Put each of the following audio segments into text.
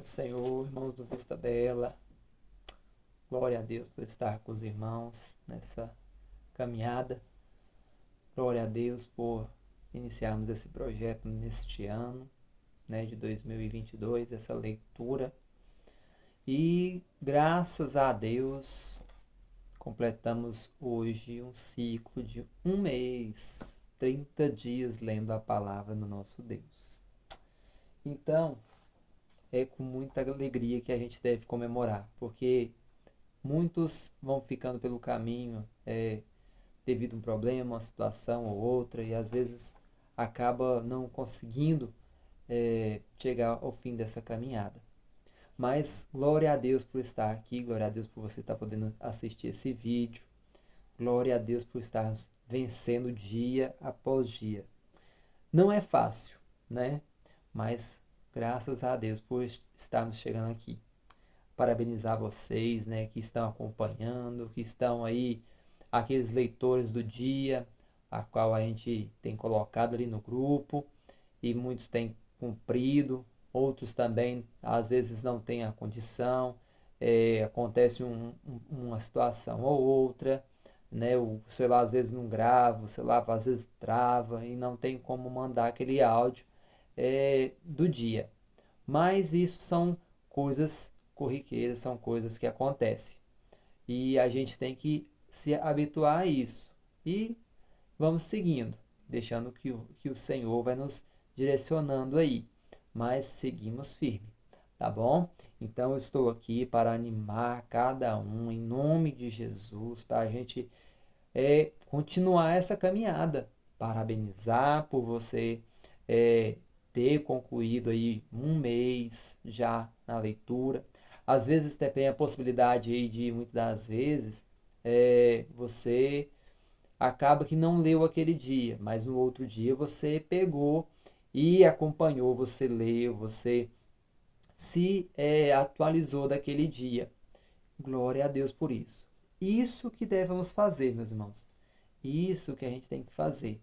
Senhor, irmãos do Vista Bela. Glória a Deus por estar com os irmãos nessa caminhada. Glória a Deus por iniciarmos esse projeto neste ano, de 2022, essa leitura. E graças a Deus, completamos hoje um ciclo de um mês, 30 dias lendo a palavra do nosso Deus. Então, é com muita alegria que a gente deve comemorar, porque muitos vão ficando pelo caminho devido a um problema, uma situação ou outra, e às vezes acaba não conseguindo chegar ao fim dessa caminhada. Mas glória a Deus por estar aqui, glória a Deus por você estar podendo assistir esse vídeo, glória a Deus por estar vencendo dia após dia. Não é fácil, né? Mas graças a Deus por estarmos chegando aqui. Parabenizar vocês, que estão acompanhando, que estão aí, aqueles leitores do dia, a qual a gente tem colocado ali no grupo, e muitos têm cumprido, outros também, às vezes não têm a condição, acontece uma situação ou outra, o celular às vezes não grava, o celular às vezes trava, e não tem como mandar aquele áudio do dia. Mas isso são coisas corriqueiras, são coisas que acontecem. E a gente tem que se habituar a isso. E vamos seguindo, deixando que o Senhor vai nos direcionando aí. Mas seguimos firme, tá bom? Então eu estou aqui para animar cada um em nome de Jesus, para a gente continuar essa caminhada. Parabenizar por você ter concluído aí um mês já na leitura. Às vezes tem a possibilidade aí de, muitas das vezes, você acaba que não leu aquele dia, mas no outro dia você pegou e acompanhou, você leu, você se atualizou daquele dia. Glória a Deus por isso. Isso que devemos fazer, meus irmãos. Isso que a gente tem que fazer.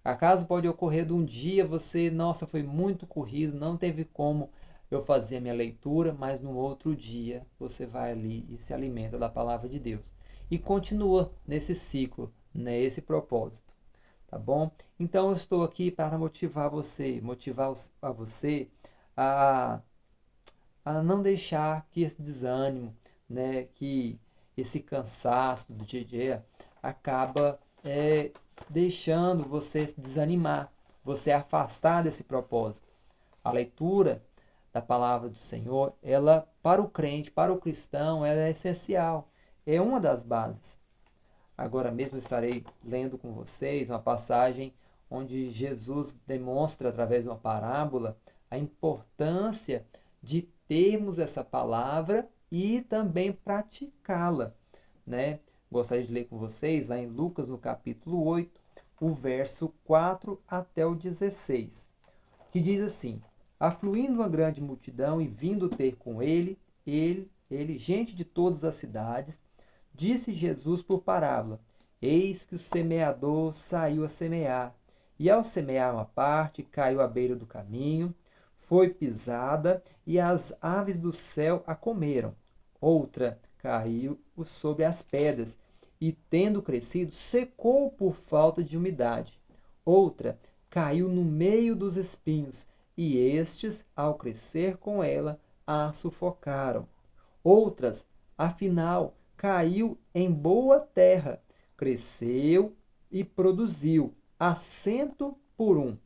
Acaso pode ocorrer de um dia você, nossa, foi muito corrido, não teve como eu fazer a minha leitura, mas no outro dia você vai ali e se alimenta da palavra de Deus. E continua nesse ciclo, nesse propósito, tá bom? Então eu estou aqui para motivar a você a, a não deixar que esse desânimo, que esse cansaço do dia a dia acaba deixando você se desanimar, você afastar desse propósito. A leitura da palavra do Senhor, ela para o crente, para o cristão, ela é essencial. É uma das bases. Agora mesmo eu estarei lendo com vocês uma passagem onde Jesus demonstra através de uma parábola a importância de termos essa palavra e também praticá-la, Gostaria de ler com vocês lá em Lucas, no capítulo 8, o verso 4 até o 16, que diz assim: Afluindo uma grande multidão e vindo ter com ele, gente de todas as cidades, disse Jesus por parábola: Eis que o semeador saiu a semear, e ao semear uma parte, caiu à beira do caminho, foi pisada, e as aves do céu a comeram. Outra caiu sobre as pedras, e tendo crescido, secou por falta de umidade. Outra caiu no meio dos espinhos, e estes, ao crescer com ela, a sufocaram. Outras, afinal, caiu em boa terra, cresceu e produziu, a 100 por 1.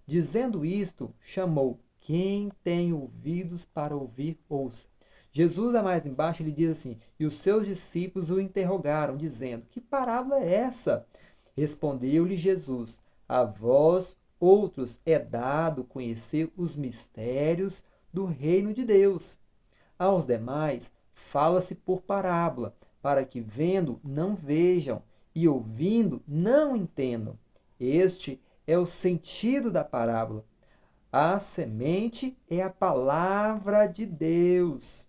Dizendo isto, chamou: Quem tem ouvidos para ouvir, ouça. Jesus, a mais embaixo, ele diz assim: E os seus discípulos o interrogaram, dizendo: Que parábola é essa? Respondeu-lhe Jesus: A vós, outros, é dado conhecer os mistérios do reino de Deus. Aos demais, fala-se por parábola, para que vendo não vejam e ouvindo não entendam. Este é o sentido da parábola. A semente é a palavra de Deus.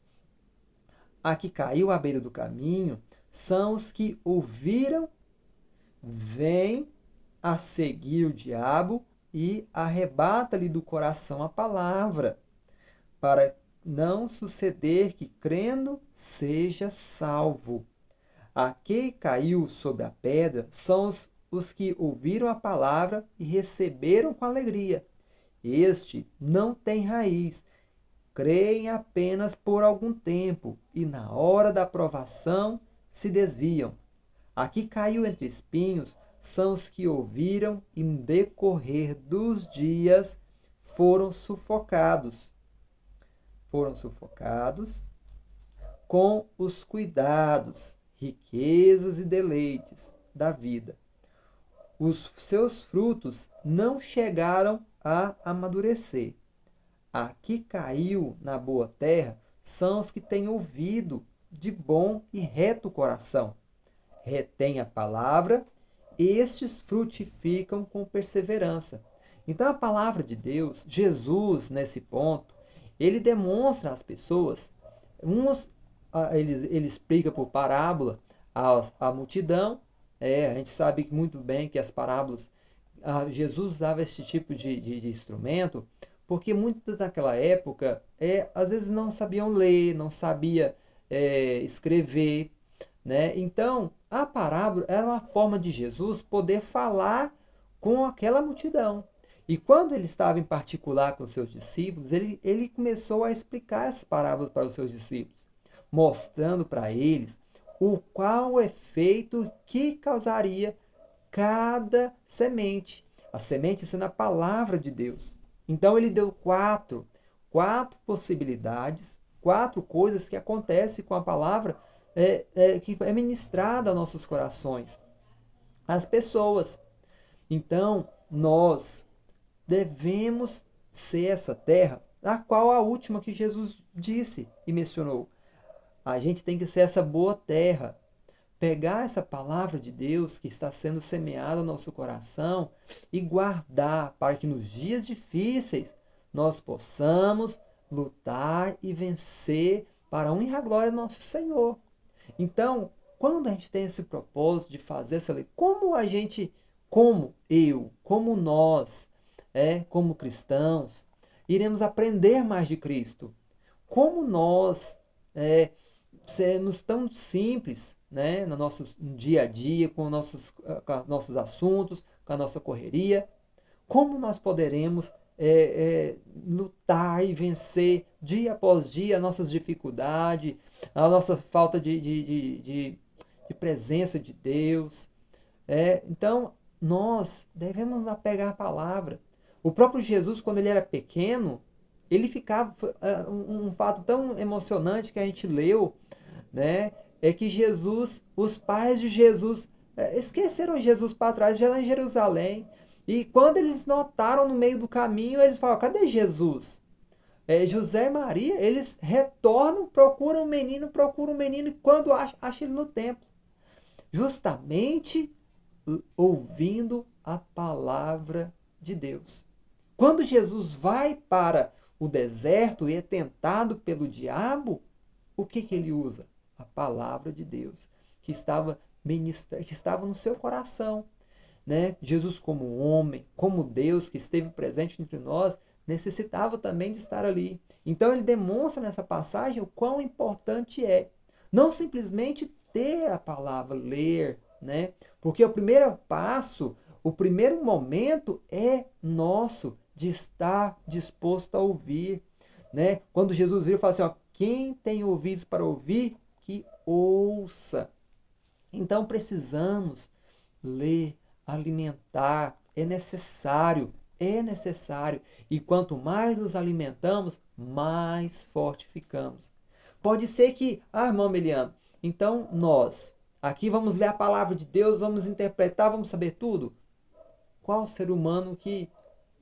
A que caiu à beira do caminho são os que ouviram, vêm a seguir o diabo e arrebata-lhe do coração a palavra, para não suceder que crendo seja salvo. Aquele que caiu sobre a pedra são os que ouviram a palavra e receberam com alegria. Este não tem raiz, creem apenas por algum tempo e na hora da provação se desviam. Aqui caiu entre espinhos são os que ouviram e no decorrer dos dias foram sufocados. Foram sufocados com os cuidados, riquezas e deleites da vida. Os seus frutos não chegaram a amadurecer. A que caiu na boa terra são os que têm ouvido de bom e reto coração. Retém a palavra, estes frutificam com perseverança. Então a palavra de Deus, Jesus nesse ponto, ele demonstra às pessoas, ele explica por parábola à multidão. A gente sabe muito bem que as parábolas, Jesus usava esse tipo de instrumento, porque muitos naquela época, às vezes não sabiam ler, não sabia escrever, né? Então, a parábola era uma forma de Jesus poder falar com aquela multidão. E quando ele estava em particular com os seus discípulos, ele começou a explicar essas parábolas para os seus discípulos, mostrando para eles o qual efeito que causaria cada semente. A semente sendo a palavra de Deus. Então ele deu quatro possibilidades, 4 coisas que acontecem com a palavra que é ministrada aos nossos corações, às pessoas. Então nós devemos ser essa terra, a qual a última que Jesus disse e mencionou. A gente tem que ser essa boa terra. Pegar essa palavra de Deus que está sendo semeada no nosso coração e guardar para que nos dias difíceis nós possamos lutar e vencer para a honra e a glória do nosso Senhor. Então, quando a gente tem esse propósito de fazer essa lei, como nós, como cristãos, iremos aprender mais de Cristo? Como nós sermos tão simples, né, no nosso dia a dia, com nossos assuntos, com a nossa correria? Como nós poderemos lutar e vencer dia após dia as nossas dificuldades, a nossa falta de presença de Deus? Então, nós devemos pegar a palavra. O próprio Jesus, quando ele era pequeno, ele ficava... Um fato tão emocionante que a gente leu, né, é que Jesus, os pais de Jesus, esqueceram Jesus para trás, já lá em Jerusalém. E quando eles notaram no meio do caminho, eles falaram: cadê Jesus? José e Maria, eles retornam, procuram o menino, e quando acham ele no templo. Justamente ouvindo a palavra de Deus. Quando Jesus vai para o deserto e é tentado pelo diabo, o que ele usa? A palavra de Deus, que estava no seu coração. Né? Jesus, como homem, como Deus que esteve presente entre nós, necessitava também de estar ali. Então ele demonstra nessa passagem o quão importante é não simplesmente ter a palavra, ler, né? Porque o primeiro passo, o primeiro momento é nosso de estar disposto a ouvir, né? Quando Jesus veio e falou assim, ó, quem tem ouvidos para ouvir, que ouça. Então precisamos ler, alimentar, é necessário. E quanto mais nos alimentamos, mais forte ficamos. Pode ser que, irmão Meliano, então nós, aqui vamos ler a palavra de Deus, vamos interpretar, vamos saber tudo. Qual ser humano que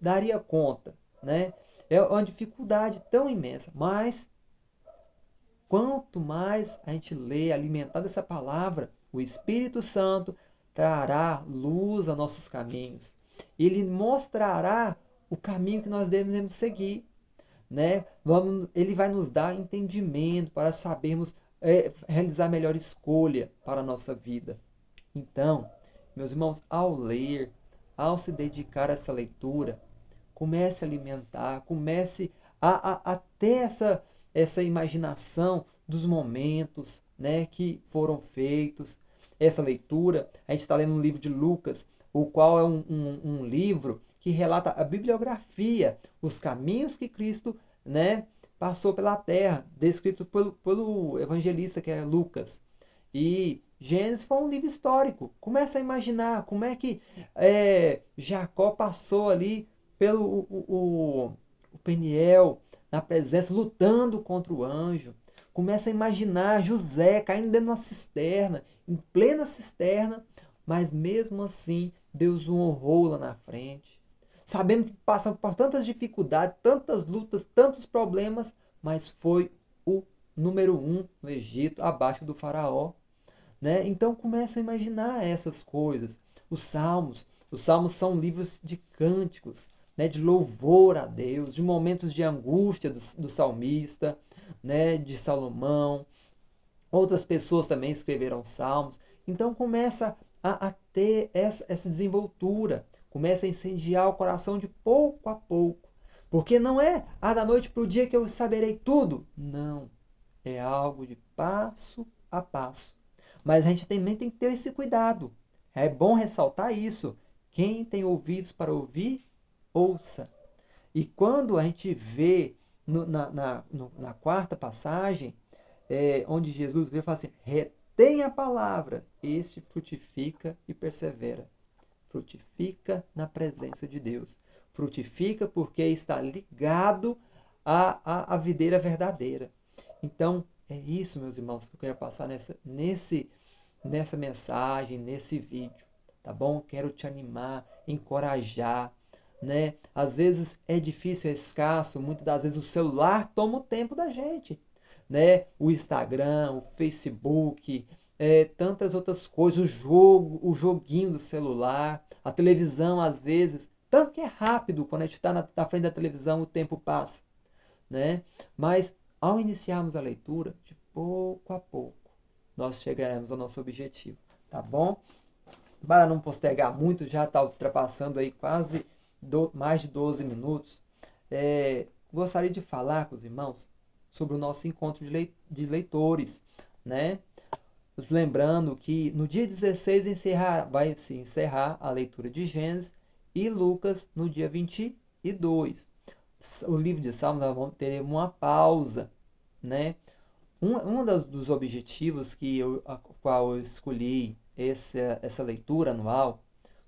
daria conta, né? É uma dificuldade tão imensa, mas quanto mais a gente lê, alimentar dessa palavra, o Espírito Santo trará luz a nossos caminhos. Ele mostrará o caminho que nós devemos seguir, né? Ele vai nos dar entendimento para sabermos realizar a melhor escolha para a nossa vida. Então, meus irmãos, ao ler, ao se dedicar a essa leitura, comece a alimentar, comece a ter essa imaginação dos momentos, né, que foram feitos. Essa leitura, a gente está lendo um livro de Lucas, o qual é um livro que relata a bibliografia, os caminhos que Cristo, né, passou pela terra, descrito pelo evangelista que é Lucas. E Gênesis foi um livro histórico. Começa a imaginar como é que Jacó passou ali pelo o Peniel, na presença, lutando contra o anjo. Começa a imaginar José caindo dentro de uma cisterna, em plena cisterna, mas mesmo assim Deus o honrou lá na frente. Sabendo que passam por tantas dificuldades, tantas lutas, tantos problemas, mas foi o número um no Egito, abaixo do faraó. Né? Então começa a imaginar essas coisas. Os salmos são livros de cânticos, né? De louvor a Deus, de momentos de angústia do salmista, né? De Salomão. Outras pessoas também escreveram salmos. Então começa a ter essa desenvoltura, começa a incendiar o coração de pouco a pouco. Porque não é da noite para o dia que eu saberei tudo. Não. É algo de passo a passo. Mas a gente também tem que ter esse cuidado. É bom ressaltar isso. Quem tem ouvidos para ouvir, ouça. E quando a gente vê na quarta passagem, onde Jesus veio e fala assim: retém a palavra, este frutifica e persevera. Frutifica na presença de Deus. Frutifica porque está ligado à videira verdadeira. Então, é isso, meus irmãos, que eu quero passar nessa mensagem, nesse vídeo, tá bom? Quero te animar, encorajar, né? Às vezes é difícil, é escasso, muitas das vezes o celular toma o tempo da gente, né? O Instagram, o Facebook, tantas outras coisas, o joguinho do celular, a televisão às vezes, tanto que é rápido, quando a gente está na frente da televisão o tempo passa, né? Mas ao iniciarmos a leitura, de pouco a pouco, nós chegaremos ao nosso objetivo, tá bom? Para não postergar muito, já está ultrapassando aí quase mais de 12 minutos. Gostaria de falar com os irmãos sobre o nosso encontro de leitores, né? Lembrando que no dia 16 vai se encerrar a leitura de Gênesis e Lucas no dia 22. O livro de Salmos nós vamos ter uma pausa, né? Dos objetivos a qual eu escolhi essa leitura anual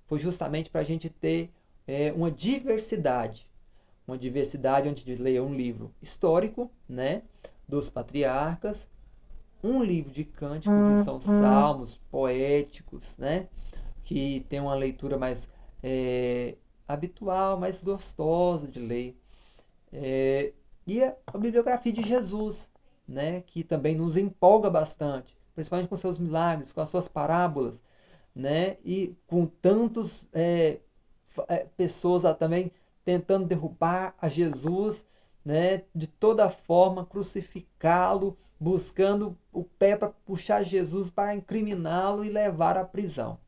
foi justamente para a gente ter uma diversidade onde a gente lê um livro histórico, né, dos patriarcas, um livro de cânticos, que são salmos poéticos, né, que tem uma leitura mais habitual, mais gostosa de ler, e a bibliografia de Jesus, né, que também nos empolga bastante, principalmente com seus milagres, com as suas parábolas, né, e com tantos pessoas também tentando derrubar a Jesus, né, de toda forma, crucificá-lo, buscando o pé para puxar Jesus para incriminá-lo e levar à prisão.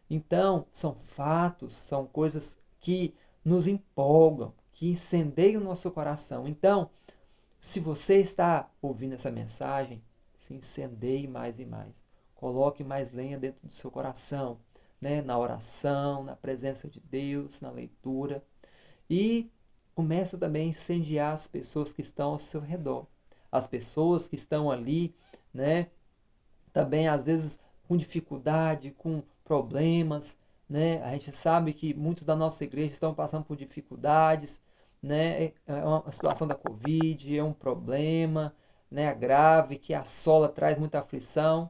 Então, são fatos, são coisas que nos empolgam, que incendeiam o nosso coração. Então, se você está ouvindo essa mensagem, se incendeie mais e mais. Coloque mais lenha dentro do seu coração, né? Na oração, na presença de Deus, na leitura. E começa também a incendiar as pessoas que estão ao seu redor. As pessoas que estão ali, né? Também às vezes com dificuldade, com problemas, né? A gente sabe que muitos da nossa igreja estão passando por dificuldades, né? É uma situação da Covid, é um problema, né? Grave, que assola, traz muita aflição,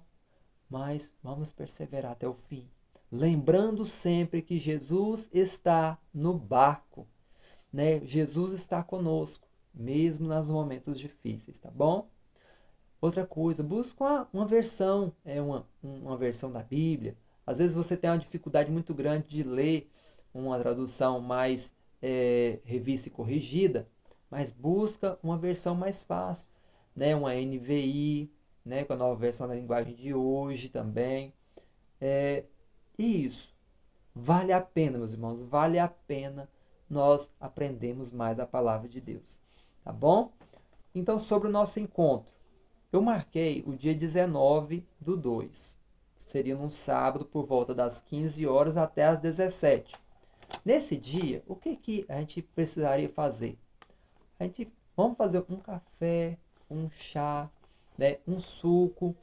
mas vamos perseverar até o fim. Lembrando sempre que Jesus está no barco, né? Jesus está conosco, mesmo nos momentos difíceis, tá bom? Outra coisa, busca uma versão, uma versão da Bíblia. Às vezes você tem uma dificuldade muito grande de ler uma tradução mais revista e corrigida, mas busca uma versão mais fácil, né? Uma NVI, né? Com a nova versão da linguagem de hoje também. E isso, vale a pena, meus irmãos, vale a pena nós aprendemos mais a palavra de Deus, tá bom? Então, sobre o nosso encontro, eu marquei o dia 19/2. Seria num sábado por volta das 15 horas até as 17. Nesse dia, o que a gente precisaria fazer? Vamos fazer um café, um chá, né, um suco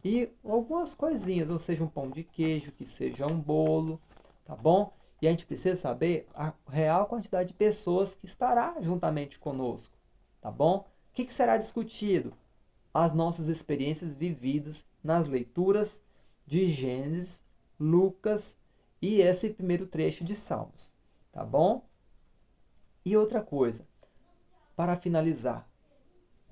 e algumas coisinhas, ou seja, um pão de queijo, que seja um bolo, tá bom? E a gente precisa saber a real quantidade de pessoas que estará juntamente conosco, tá bom? O que será discutido? As nossas experiências vividas nas leituras de Gênesis, Lucas e esse primeiro trecho de Salmos, tá bom? E outra coisa, para finalizar,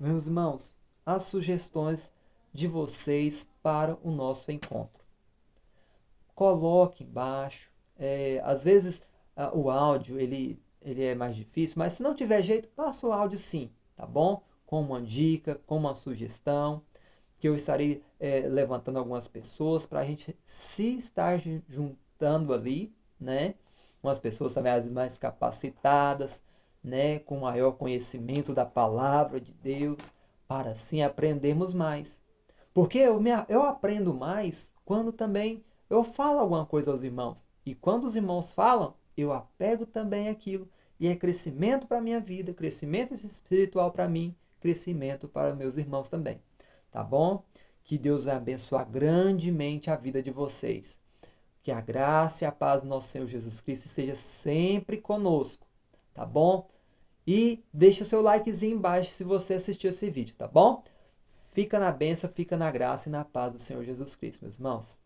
meus irmãos, as sugestões de vocês para o nosso encontro. Coloque embaixo. Às vezes o áudio ele é mais difícil, mas se não tiver jeito, passa o áudio sim, tá bom? Com uma dica, com uma sugestão, que eu estarei levantando algumas pessoas para a gente se estar juntando ali, né? Umas pessoas também as mais capacitadas, né? Com maior conhecimento da palavra de Deus, para assim aprendermos mais. Porque eu aprendo mais quando também eu falo alguma coisa aos irmãos. E quando os irmãos falam, eu apego também aquilo. E é crescimento para a minha vida, crescimento espiritual para mim, crescimento para meus irmãos também. Tá bom? Que Deus vai abençoar grandemente a vida de vocês. Que a graça e a paz do nosso Senhor Jesus Cristo esteja sempre conosco. Tá bom? E deixa o seu likezinho embaixo se você assistiu esse vídeo, tá bom? Fica na bênção, fica na graça e na paz do Senhor Jesus Cristo, meus irmãos.